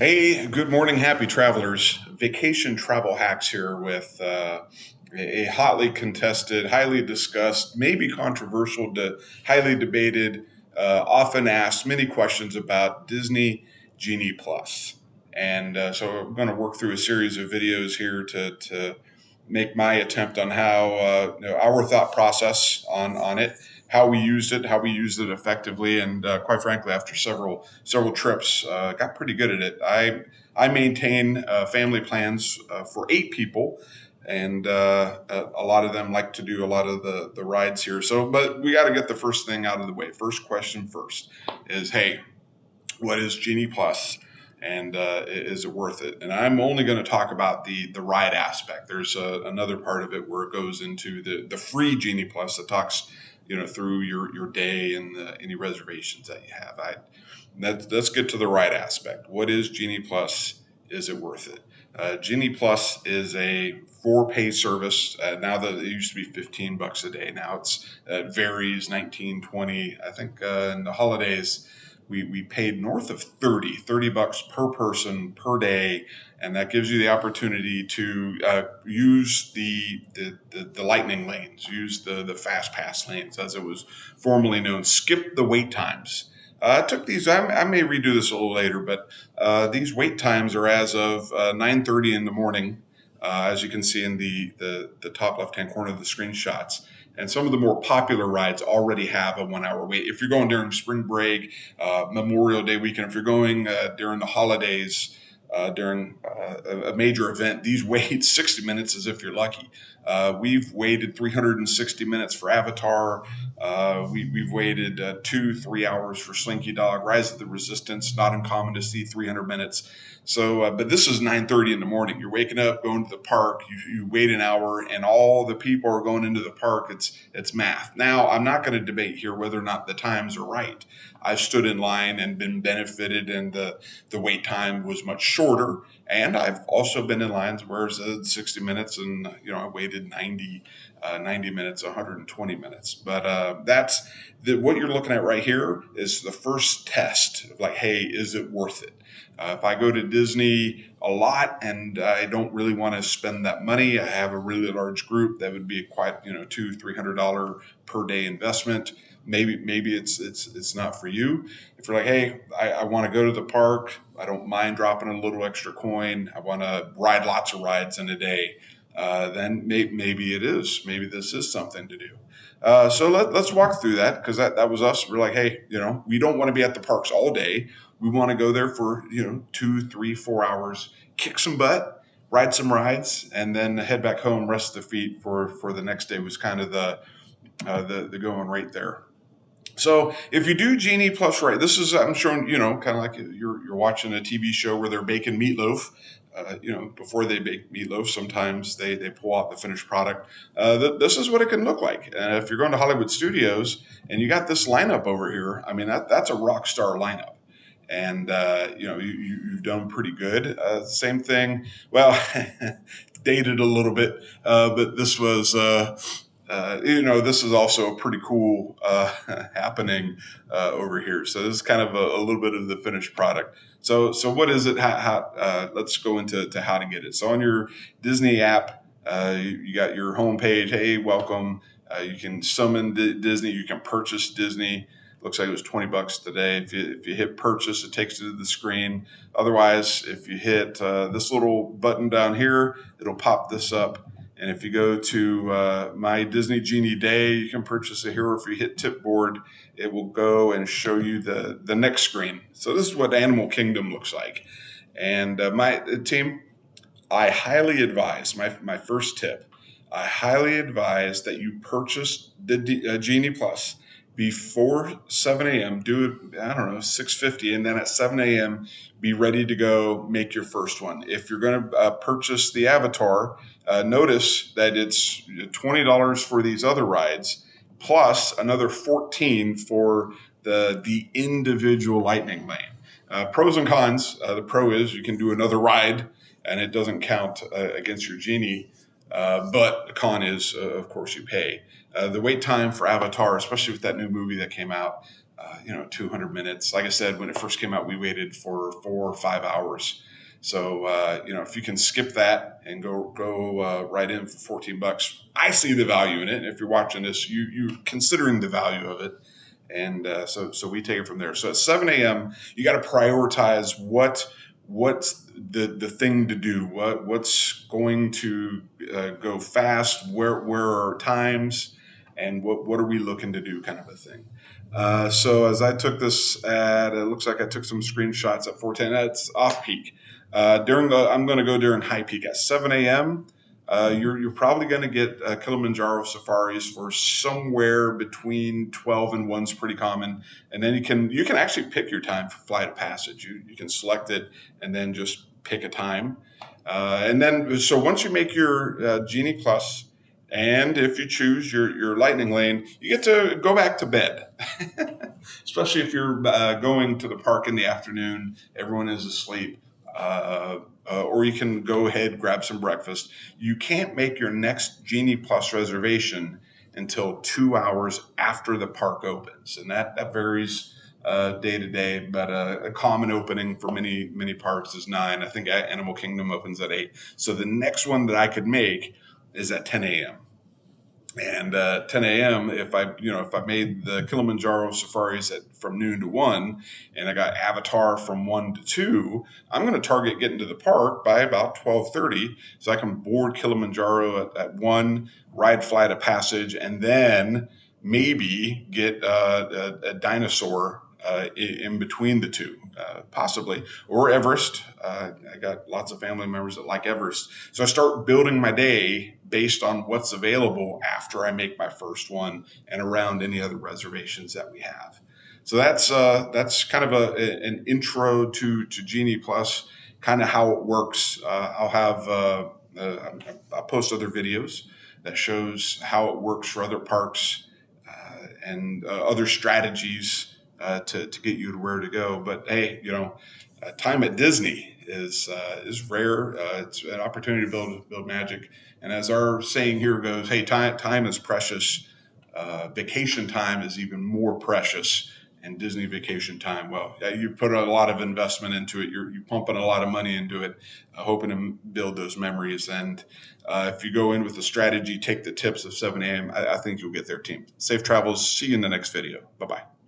Hey, good morning, happy travelers. Vacation travel hacks here with a hotly contested, highly discussed, maybe controversial, highly debated, often asked many questions about Disney Genie Plus. And so I'm going to work through a series of videos here to make my attempt on how our thought process on it, how we used it effectively, and quite frankly, after several trips, got pretty good at it. I maintain family plans for 8 people, and a lot of them like to do a lot of the rides here. So, but we got to get the first thing out of the way. First question first is, hey, what is Genie Plus, and is it worth it? And I'm only going to talk about the ride aspect. There's another part of it where it goes into the free Genie Plus that talks through your day and any reservations that you have. Let's get to the ride aspect. What is Genie Plus? Is it worth it? Genie Plus is a for-pay service. Now that it used to be $15 a day, now it varies 19, 20. I think in the holidays we paid north of 30 bucks per person per day, and that gives you the opportunity to use the lightning lanes, use the fast pass lanes as it was formerly known, skip the wait times. I took these. I may redo this a little later, but these wait times are as of 9:30 in the morning, as you can see in the top left-hand corner of the screenshots. And some of the more popular rides already have a 1 hour wait. If you're going during spring break, Memorial Day weekend, if you're going during the holidays, during a major event, these wait 60 minutes as if you're lucky. We've waited 360 minutes for Avatar. We've waited 2-3 hours for Slinky Dog. Rise of the Resistance, not uncommon to see 300 minutes. So, but this is 9:30 in the morning. You're waking up, going to the park. You wait an hour, and all the people are going into the park. It's math. Now, I'm not going to debate here whether or not the times are right. I've stood in line and been benefited, and the wait time was much shorter. And I've also been in lines where it said 60 minutes, and I waited 90 minutes, 120 minutes. But that's what you're looking at right here is the first test of like, hey, is it worth it? If I go to Disney a lot and I don't really want to spend that money, I have a really large group, that would be quite $200-300 per day investment. Maybe it's not for you. If you're like, hey, I want to go to the park, I don't mind dropping a little extra coin, I want to ride lots of rides in a day, then maybe it is. Maybe this is something to do. So let's walk through that, because that was us. We're like, hey, we don't want to be at the parks all day. We want to go there for 2, 3, 4 hours, kick some butt, ride some rides, and then head back home, rest the feet for the next day. Was kind of the going right there. So if you do Genie Plus right, this is, I'm showing, kind of like you're watching a TV show where they're baking meatloaf. Before they bake meatloaf, sometimes they pull out the finished product. This is what it can look like. If you're going to Hollywood Studios and you got this lineup over here, I mean, that's a rock star lineup. And, you've done pretty good. Same thing, well, dated a little bit, but this was, this is also a pretty cool happening over here. So this is kind of a little bit of the finished product. So what is it? Let's go into how to get it. So on your Disney app, you got your homepage. Hey, welcome. You can summon Disney. You can purchase Disney. Looks like it was $20 today. If you hit purchase, it takes you to the screen. Otherwise, if you hit this little button down here, it'll pop this up. And if you go to My Disney Genie Day, you can purchase it here. If you hit Tipboard, it will go and show you the next screen. So this is what Animal Kingdom looks like. And my team, I highly advise, my first tip, I highly advise that you purchase the Genie Plus before 7 a.m. Do it, I don't know, 6:50, and then at 7 a.m. be ready to go make your first one. If you're going to purchase the Avatar, notice that it's $20 for these other rides, plus another 14 for the individual Lightning Lane. Pros and cons. The pro is you can do another ride, and it doesn't count against your Genie. But the con is, of course, you pay. The wait time for Avatar, especially with that new movie that came out, 200 minutes. Like I said, when it first came out, we waited for 4 or 5 hours. So if you can skip that and go right in for $14, I see the value in it. And if you're watching this, you considering the value of it, and so we take it from there. So at 7 a.m., you got to prioritize what's the thing to do, what's going to go fast, where are times, and what are we looking to do, kind of a thing. So as I took this it looks like I took some screenshots at 4:10. That's off peak. I'm going to go during high peak at 7 a.m. You're probably going to get Kilimanjaro safaris for somewhere between 12 and 1's pretty common, and then you can actually pick your time for flight of passage. You can select it and then just pick a time, and then so once you make your Genie Plus, and if you choose your lightning lane, you get to go back to bed. Especially if you're going to the park in the afternoon, everyone is asleep. Or you can go ahead, grab some breakfast. You can't make your next Genie Plus reservation until 2 hours after the park opens. And that varies day to day, but a common opening for many parks is 9. I think Animal Kingdom opens at 8. So the next one that I could make is at 10 a.m. And 10 a.m. if I made the Kilimanjaro safaris from noon to 1, and I got Avatar from 1 to 2, I'm going to target getting to the park by about 12:30, so I can board Kilimanjaro at 1, ride Flight of Passage, and then maybe get a dinosaur in between the two, possibly, or Everest. I got lots of family members that like Everest, so I start building my day based on what's available after I make my first one and around any other reservations that we have. So that's kind of an intro to Genie Plus, kind of how it works. I'll post other videos that shows how it works for other parks and other strategies to get you to where to go. But hey, time at Disney is rare. It's an opportunity to build magic. And as our saying here goes, hey, time is precious. Vacation time is even more precious. And Disney vacation time, well, you put a lot of investment into it. You're pumping a lot of money into it, hoping to build those memories. And if you go in with the strategy, take the tips of 7 a.m., I think you'll get there, team. Safe travels. See you in the next video. Bye-bye.